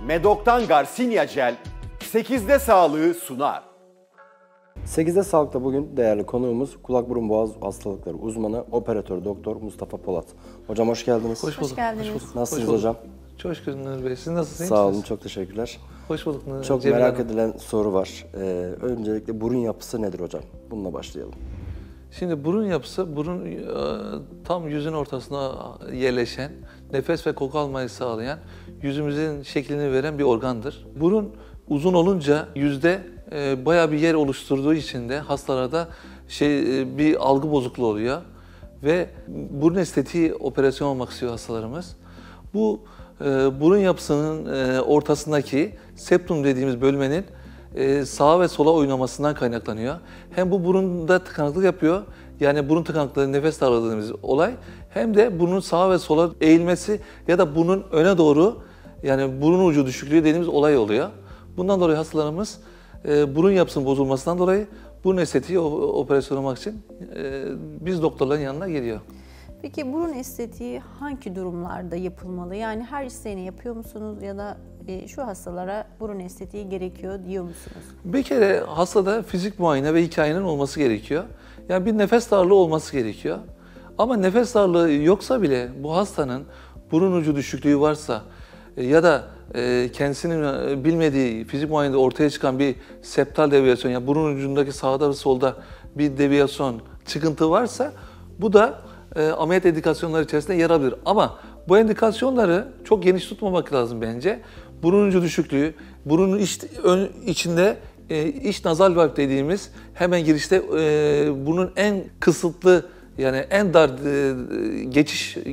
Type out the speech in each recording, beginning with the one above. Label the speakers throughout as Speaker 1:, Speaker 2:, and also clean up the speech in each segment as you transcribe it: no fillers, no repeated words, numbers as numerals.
Speaker 1: Medok'tan Garcinia Gel 8'de sağlığı sunar.
Speaker 2: 8'de Sağlık'ta bugün değerli konuğumuz kulak burun boğaz hastalıkları uzmanı operatör doktor Mustafa Polat. Hocam hoş geldiniz.
Speaker 3: Hoş bulduk.
Speaker 4: Hoş geldiniz.
Speaker 3: Hoş bulduk.
Speaker 2: Nasılsınız
Speaker 3: Hoş bulduk.
Speaker 2: hocam?
Speaker 3: Çok şükür Nur Bey. Siz nasılsınız?
Speaker 2: Sağ olun, çok teşekkürler.
Speaker 3: Hoş bulduk Nur
Speaker 2: Çok
Speaker 3: Cemil
Speaker 2: merak
Speaker 3: Hanım.
Speaker 2: edilen soru var. Öncelikle burun yapısı nedir hocam? Bununla başlayalım.
Speaker 3: Şimdi burun yapısı, burun tam yüzün ortasına yerleşen, nefes ve koku almayı sağlayan, yüzümüzün şeklini veren bir organdır. Burun uzun olunca yüzde bayağı bir yer oluşturduğu için de hastalarda bir algı bozukluğu oluyor ve burun estetiği operasyon olmak istiyor hastalarımız. Bu burun yapısının ortasındaki septum dediğimiz bölmenin sağa ve sola oynamasından kaynaklanıyor. Hem bu burunda tıkanıklık yapıyor, yani burun tıkanıklığı, nefes darlığı dediğimiz olay, hem de burnun sağa ve sola eğilmesi ya da burnun öne doğru, yani burun ucu düşüklüğü dediğimiz olay oluyor. Bundan dolayı hastalarımız burun yapısının bozulmasından dolayı burun estetiği operasyon olmak için biz doktorların yanına geliyor.
Speaker 4: Peki burun estetiği hangi durumlarda yapılmalı? Yani her isteğini yapıyor musunuz ya da şu hastalara burun estetiği gerekiyor diyor musunuz?
Speaker 3: Bir kere hastada fizik muayene ve hikayenin olması gerekiyor. Yani bir nefes darlığı olması gerekiyor. Ama nefes darlığı yoksa bile bu hastanın burun ucu düşüklüğü varsa ya da kendisinin bilmediği fizik muayenede ortaya çıkan bir septal deviyasyon, yani burun ucundaki sağda ve solda bir deviyasyon, çıkıntı varsa bu da ameliyat indikasyonları içerisinde yer alabilir. Ama bu indikasyonları çok geniş tutmamak lazım bence. Burun ucu düşüklüğü, burunun içinde iç nazal valv dediğimiz hemen girişte burnun en kısıtlı, yani en dar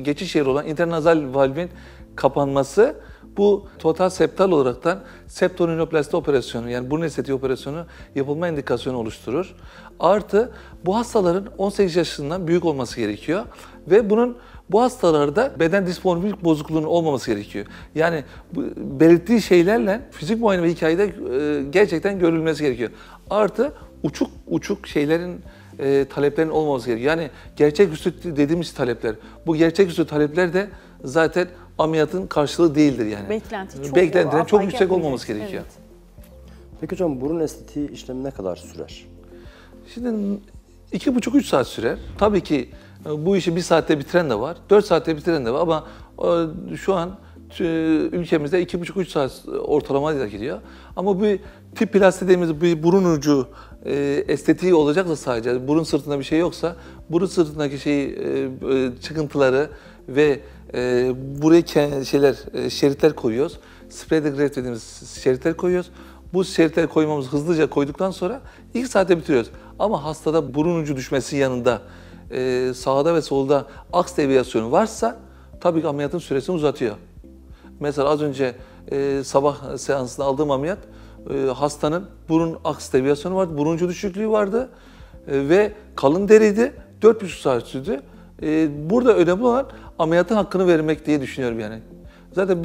Speaker 3: geçiş yeri olan internazal valvin kapanması, bu total septal olaraktan septorinoplasti operasyonu, yani burun estetiği operasyonu yapılma indikasyonu oluşturur. Artı bu hastaların 18 yaşından büyük olması gerekiyor ve bu hastalarda beden dismorfik bozukluğunun olmaması gerekiyor. Yani belirttiği şeylerle fizik muayene ve hikayede gerçekten görülmesi gerekiyor. Artı uçuk şeylerin taleplerin olmaması gerekiyor. Yani gerçeküstü dediğimiz talepler. Bu gerçeküstü talepler de zaten ameliyatın karşılığı değildir yani. Beklentilerin çok yüksek olmaması gerekiyor.
Speaker 4: Evet.
Speaker 2: Peki hocam burun estetiği işlemi ne kadar sürer?
Speaker 3: Şimdi 2,5-3 saat sürer. Tabii ki bu işi 1 saatte bitiren de var, 4 saatte bitiren de var ama şu an ülkemizde 2,5-3 saat ortalama gidiyor. Ama bu tip plastik dediğimiz bir burun ucu estetiği olacaksa, sadece burun sırtında bir şey yoksa, burun sırtındaki çıkıntıları ve buraya şeritler koyuyoruz. Spread graft dediğimiz şeritler koyuyoruz. Bu şeritleri koymamız, hızlıca koyduktan sonra 2 saate bitiriyoruz. Ama hastada burun ucu düşmesi yanında sağda ve solda aks deviyasyonu varsa tabii ki ameliyatın süresini uzatıyor. Mesela az önce sabah seansında aldığım ameliyat, hastanın burun aks deviyasyonu vardı, burun ucu düşüklüğü vardı ve kalın deriydi, 4,5 saat sürdü. Burada önemli olan ameliyatın hakkını vermek diye düşünüyorum yani. Zaten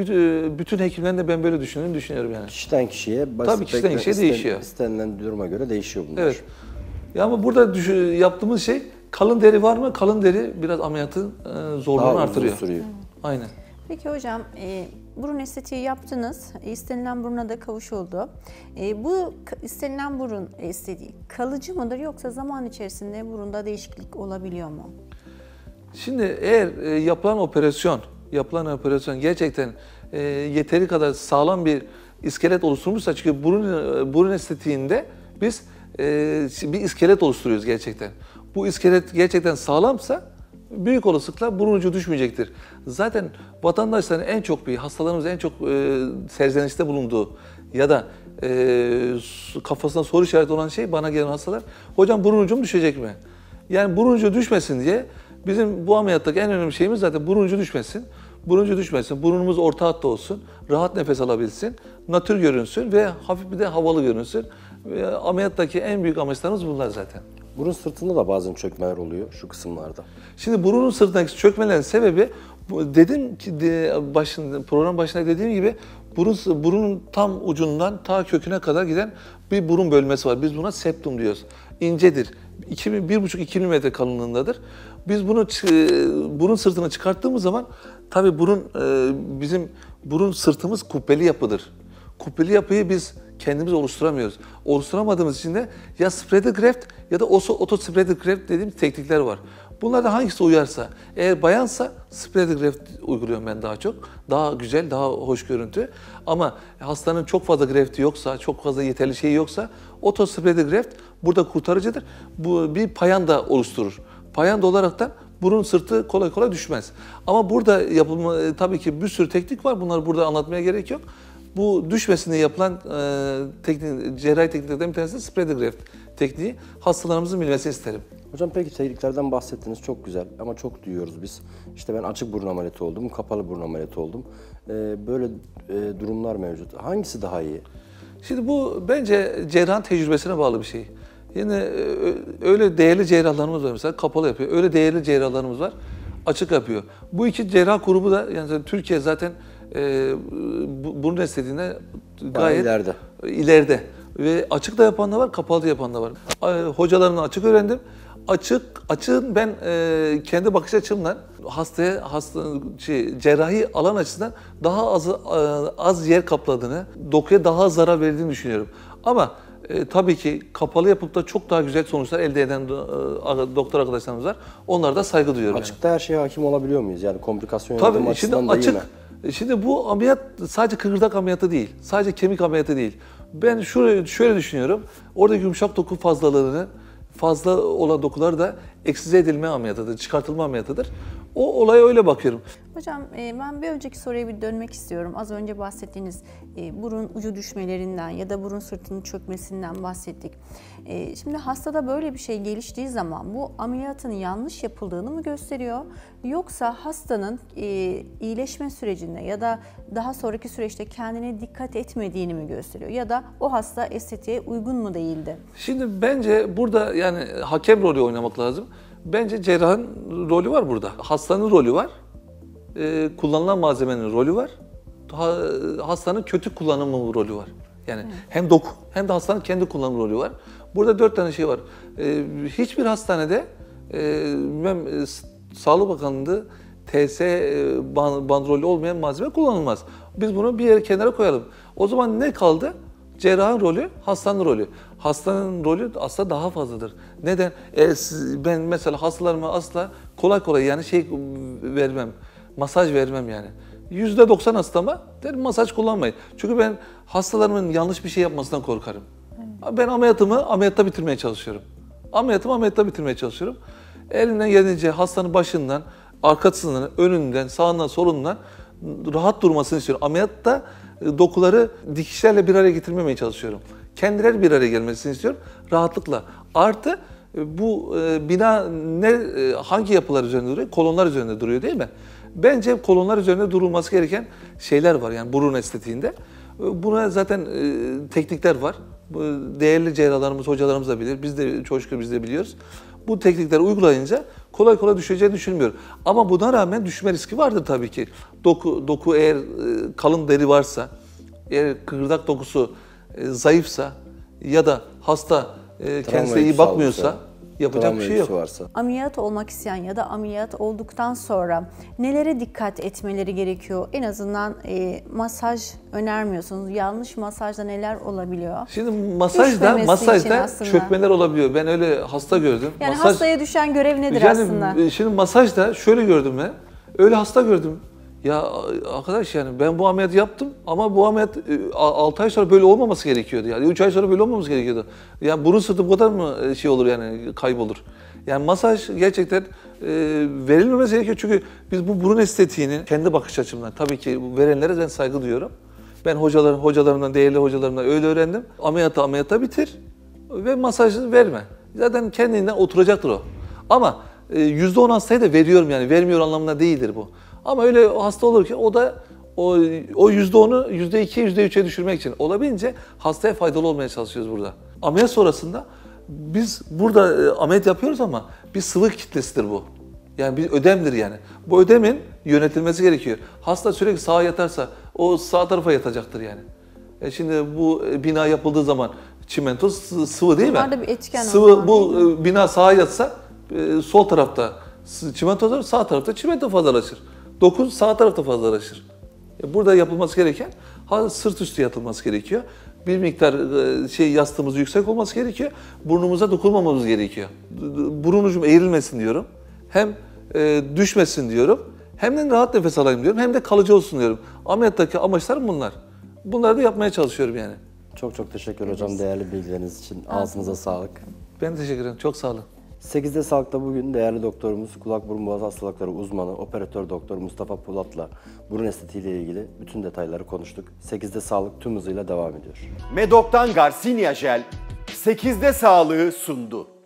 Speaker 3: bütün hekimlerin de ben böyle düşünüyorum yani.
Speaker 2: Kişiden kişiye,
Speaker 3: tabii kişiden kişiye değişiyor.
Speaker 2: İstenilen duruma göre değişiyor bunlar.
Speaker 3: Evet. Ya ama burada yaptığımız şey, kalın deri var mı? Kalın deri biraz ameliyatın zorluğunu artırıyor.
Speaker 2: Sürüyor.
Speaker 3: Aynen.
Speaker 4: Peki hocam, burun estetiği yaptınız, istenilen buruna da kavuşuldu. Bu istenilen burun estetiği kalıcı mıdır yoksa zaman içerisinde burunda değişiklik olabiliyor mu?
Speaker 3: Şimdi eğer yapılan operasyon gerçekten yeteri kadar sağlam bir iskelet oluşturmuşsa, çünkü burun estetiğinde biz bir iskelet oluşturuyoruz gerçekten. Bu iskelet gerçekten sağlamsa büyük olasılıkla burun ucu düşmeyecektir. Zaten vatandaşların hastalarımızın en çok serzenişte bulunduğu ya da kafasına soru işareti olan şey, bana gelen hastalar, hocam burun ucum düşecek mi? Yani burun ucu düşmesin diye bizim bu ameliyattaki en önemli şeyimiz zaten burun ucu düşmesin. Burun ucu düşmesin, burnumuz orta hatta olsun, rahat nefes alabilsin, natür görünsün ve hafif bir de havalı görünsün. Ameliyattaki en büyük amaçlarımız bunlar zaten.
Speaker 2: Burun sırtında da bazen çökmeler oluyor şu kısımlarda.
Speaker 3: Şimdi burunun sırtındaki çökmelerin sebebi, dedim ki program başında dediğim gibi, burunun tam ucundan ta köküne kadar giden bir burun bölmesi var. Biz buna septum diyoruz. İncedir. 1,5-2 mm kalınlığındadır. Biz bunu burun sırtını çıkarttığımız zaman tabii bizim burun sırtımız kubbeli yapıdır. Kubbeli yapıyı biz kendimiz oluşturamıyoruz. Oluşturamadığımız için de ya spreader graft ya da auto spreader graft dediğimiz teknikler var. Bunlardan hangisi uyarsa, eğer bayansa spreader graft uyguluyorum ben daha çok. Daha güzel, daha hoş görüntü. Ama hastanın çok fazla grafti yoksa, çok fazla yeterli şeyi yoksa auto spreader graft burada kurtarıcıdır. Bu bir payanda oluşturur. Payanda olaraktan burun sırtı kolay kolay düşmez. Ama burada tabii ki bir sürü teknik var. Bunları burada anlatmaya gerek yok. Bu düşmesine yapılan cerrahi tekniklerden bir tanesi de spreader graft tekniği. Hastalarımızın bilmesini isterim.
Speaker 2: Hocam peki tekniklerden bahsettiniz, çok güzel ama çok duyuyoruz biz. İşte ben açık burun ameliyatı oldum, kapalı burun ameliyatı oldum. Böyle durumlar mevcut. Hangisi daha iyi?
Speaker 3: Şimdi bu bence cerrahın tecrübesine bağlı bir şey. Yine öyle değerli cerrahlarımız var mesela kapalı yapıyor. Öyle değerli cerrahlarımız var açık yapıyor. Bu iki cerrah grubu da yani Türkiye zaten burun estetiğinde gayet ileride. Ve açık da yapan da var, kapalı da yapan da var. Hocalarımdan açık öğrendim. Açığın ben kendi bakış açımdan cerrahi alan açısından daha az yer kapladığını, dokuya daha az zarar verdiğini düşünüyorum. Ama tabii ki kapalı yapıp da çok daha güzel sonuçlar elde eden doktor arkadaşlarımız var. Onlara da saygı duyuyorum.
Speaker 2: Açıkta her şeye hakim olabiliyor muyuz? Yani komplikasyon yönetimi açısından da iyi mi?
Speaker 3: Şimdi bu ameliyat sadece kıkırdak ameliyatı değil, sadece kemik ameliyatı değil. Ben şöyle düşünüyorum, oradaki yumuşak doku fazla olan dokular da eksize edilme ameliyatıdır, çıkartılma ameliyatıdır. O olaya öyle bakıyorum.
Speaker 4: Hocam ben bir önceki soruya bir dönmek istiyorum. Az önce bahsettiğiniz burun ucu düşmelerinden ya da burun sırtının çökmesinden bahsettik. Şimdi hastada böyle bir şey geliştiği zaman bu ameliyatın yanlış yapıldığını mı gösteriyor? Yoksa hastanın iyileşme sürecinde ya da daha sonraki süreçte kendine dikkat etmediğini mi gösteriyor? Ya da o hasta estetiğe uygun mu değildi?
Speaker 3: Şimdi bence burada yani hakem rolü oynamak lazım. Bence cerrahın rolü var burada. Hastanın rolü var. Kullanılan malzemenin rolü var. Hastanın kötü kullanımı rolü var. Yani hem doku hem de hastanın kendi kullanım rolü var. Burada 4 tane şey var. Hiçbir hastanede Sağlık Bakanlığı TS bandrolü olmayan malzeme kullanılmaz. Biz bunu bir yere kenara koyalım. O zaman ne kaldı? Cerrahın rolü, hastanın rolü. Hastanın rolü aslında daha fazladır. Neden? Ben mesela hastalarıma asla kolay kolay yani vermem, masaj vermem yani. %90 hastama derim masaj kullanmayın. Çünkü ben hastalarımın yanlış bir şey yapmasından korkarım. Ben ameliyatımı ameliyatta bitirmeye çalışıyorum. Ameliyatta bitirmeye çalışıyorum. Elimden geldiğince hastanın başından, arkasından, önünden, sağından, solundan rahat durmasını istiyorum. Ameliyatta dokuları dikişlerle bir araya getirmemeye çalışıyorum. Kendileri bir araya gelmesini istiyorum rahatlıkla. Artı bu bina hangi yapılar üzerinde duruyor? Kolonlar üzerinde duruyor değil mi? Bence kolonlar üzerinde durulması gereken şeyler var yani burun estetiğinde. Buna zaten teknikler var. Değerli cerrahlarımız, hocalarımız da bilir. Biz de çok şükür biz de biliyoruz. Bu teknikleri uygulayınca kolay kolay düşeceğini düşünmüyorum. Ama buna rağmen düşme riski vardır tabii ki. Doku eğer kalın deri varsa, eğer kıkırdak dokusu zayıfsa ya da hasta kendisine iyi bakmıyorsa yapacak bir şey yok.
Speaker 4: Ameliyat olmak isteyen ya da ameliyat olduktan sonra nelere dikkat etmeleri gerekiyor? En azından masaj önermiyorsunuz. Yanlış masajda neler olabiliyor?
Speaker 3: Şimdi masajda çökmeler olabiliyor. Ben öyle hasta gördüm.
Speaker 4: Yani hastaya düşen görev nedir aslında?
Speaker 3: Şimdi masajda şöyle gördüm ben. Öyle hasta gördüm. Ya arkadaş yani ben bu ameliyatı yaptım ama bu ameliyat 6 ay sonra böyle olmaması gerekiyordu. Yani 3 ay sonra böyle olmaması gerekiyordu. Yani burun sırtı bu kadar mı olur yani kaybolur? Yani masaj gerçekten verilmemesi gerekiyor çünkü biz bu burun estetiğinin kendi bakış açımdan tabii ki verenlere ben saygı duyuyorum. Ben hocalarımdan, değerli hocalarımdan öyle öğrendim. Ameliyata bitir ve masajı verme. Zaten kendinden oturacaktır o. Ama %10 hastaya da veriyorum yani vermiyor anlamında değildir bu. Ama öyle hasta olur ki o da o %10'u %2'ye %3'e düşürmek için olabildiğince hastaya faydalı olmaya çalışıyoruz burada. Ameliyat sonrasında biz burada ameliyat yapıyoruz ama bir sıvı kitlesidir bu. Yani bir ödemdir yani. Bu ödemin yönetilmesi gerekiyor. Hasta sürekli sağa yatarsa o sağ tarafa yatacaktır yani. Şimdi bu bina yapıldığı zaman çimento sıvı değil mi?
Speaker 4: Bunlar da bir etken
Speaker 3: sıvı bu bina sağa yatsa sol tarafta Çimento sağ tarafta çimento fazlalaşır. Dokun sağ tarafta fazlalaşır. Burada yapılması gereken sırt üstü yatılması gerekiyor. Bir miktar yastığımız yüksek olması gerekiyor. Burnumuza dokunmamamız gerekiyor. Burun ucum eğrilmesin diyorum. Hem düşmesin diyorum. Hem de rahat nefes alayım diyorum. Hem de kalıcı olsun diyorum. Ameliyattaki amaçlarım bunlar. Bunları da yapmaya çalışıyorum yani.
Speaker 2: Çok çok teşekkür hocam değerli bilgileriniz için. Ağzınıza sağlık.
Speaker 3: Ben teşekkür ederim. Çok sağ olun.
Speaker 2: 8'de Sağlık'ta bugün değerli doktorumuz, kulak burun boğaz hastalıkları uzmanı, operatör doktor Mustafa Polat'la burun estetiği ile ilgili bütün detayları konuştuk. 8'de Sağlık tüm hızıyla devam ediyor.
Speaker 1: Medok'tan Garcinia Jel 8'de sağlığı sundu.